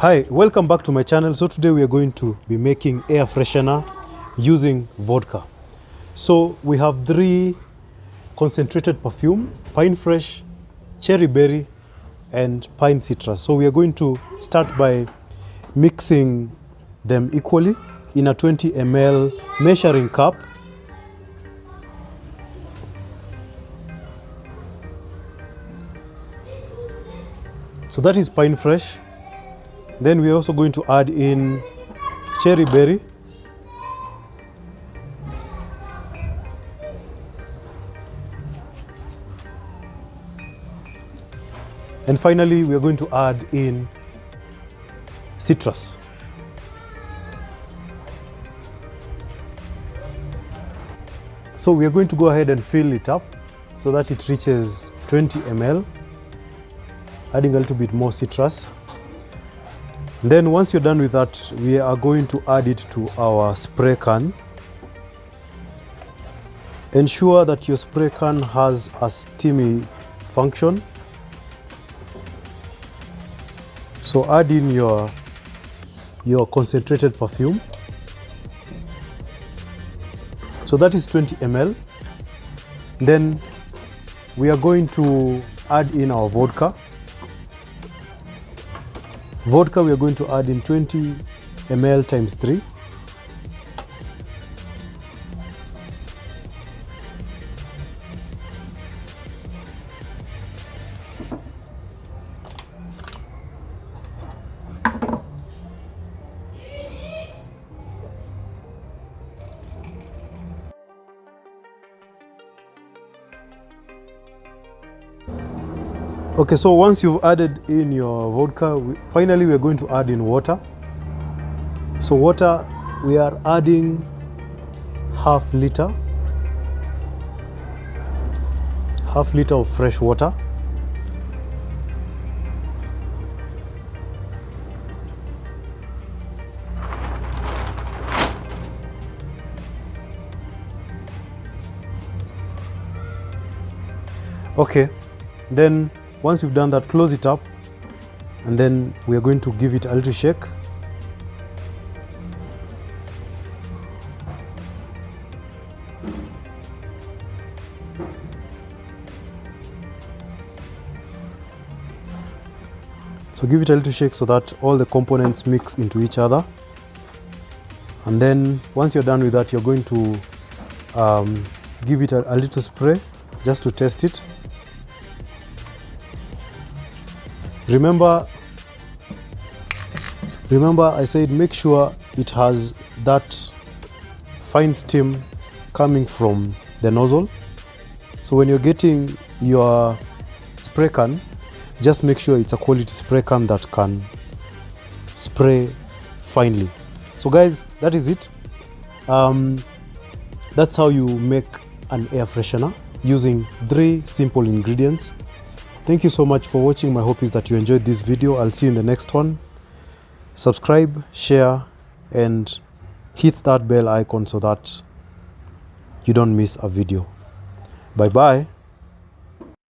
Hi, welcome back to my channel. So today we are going to be making air freshener using vodka. So we have 3 concentrated perfume: pine fresh, cherry berry, and pine citrus. So we are going to start by mixing them equally in a 20 ml measuring cup. So that is pine fresh. Then we are also going to add in cherry berry, and finally we are going to add in citrus. So we are going to go ahead and fill it up so that it reaches 20 ml, adding a little bit more citrus. Then once you're done with that, we are going to add it to our spray can. Ensure that your spray can has a steamy function. So add in your concentrated perfume. So that is 20 ml. Then we are going to add in our vodka. Vodka we are going to add in 20 ml times 3. Okay, so once you've added in your vodka, finally we are going to add in water. So water, we are adding half liter of fresh water. Okay, then once you've done that, close it up, and then we are going to give it a little shake. So give it a little shake so that all the components mix into each other. And then once you're done with that, you're going to give it a little spray just to test it. Remember I said make sure it has that fine steam coming from the nozzle. So when you're getting your spray can, just make sure it's a quality spray can that can spray finely. So guys, that is it. That's how you make an air freshener using 3 simple ingredients. Thank you so much for watching. My hope is that you enjoyed this video. I'll see you in the next one. Subscribe, share, and hit that bell icon so that you don't miss a video. Bye bye.